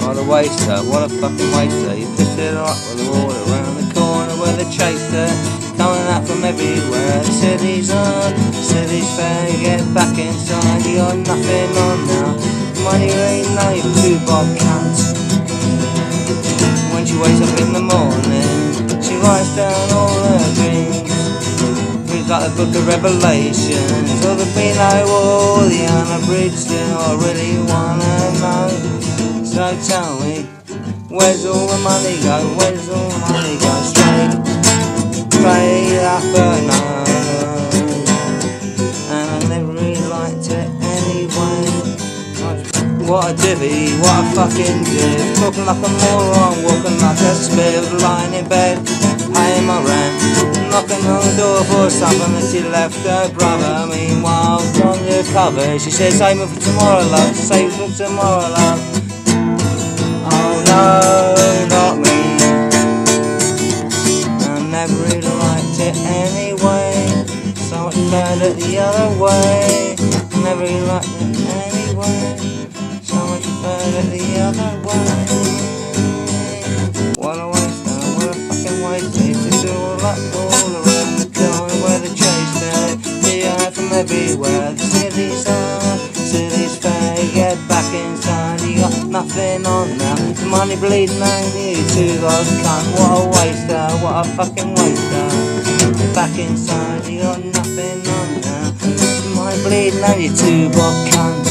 What a waster, what a fucking waster. You pissed it right with the water around the corner where they chased her, coming out from everywhere. The city's on, the city's fair, you get back inside, you got nothing on now. Money ain't no, you two-bob cunt. When she wakes up in the morning, she writes down all her dreams. Reads like the book of Revelations, or the Beano or the unabridged, and I really wanna know. So tell me, where's all the money go? Where's all the money go? Straight up her nose. And I never really liked it anyway. What a divvy, what a fucking div. Talking like a moron, walking like a spiv. Lying in bed, paying my rent, knocking on the door for something that she left her brother. Meanwhile, on your cover, she said, save me for tomorrow, love. Save me for tomorrow, love. Oh no, not me. I never really liked it anyway. So much better the other way. Never really liked it anyway. So much better the other way. What a waste, what a fucking waste. It's all up all around the corner where they chased her. The eye from everywhere. The city's on, city's fair. You get back inside, you got nothing on now. The money bleeding out you two lost cunt. What a waster, what a fucking waster. Back inside, you got nothing on now. The money bleeding out you two bob cunt.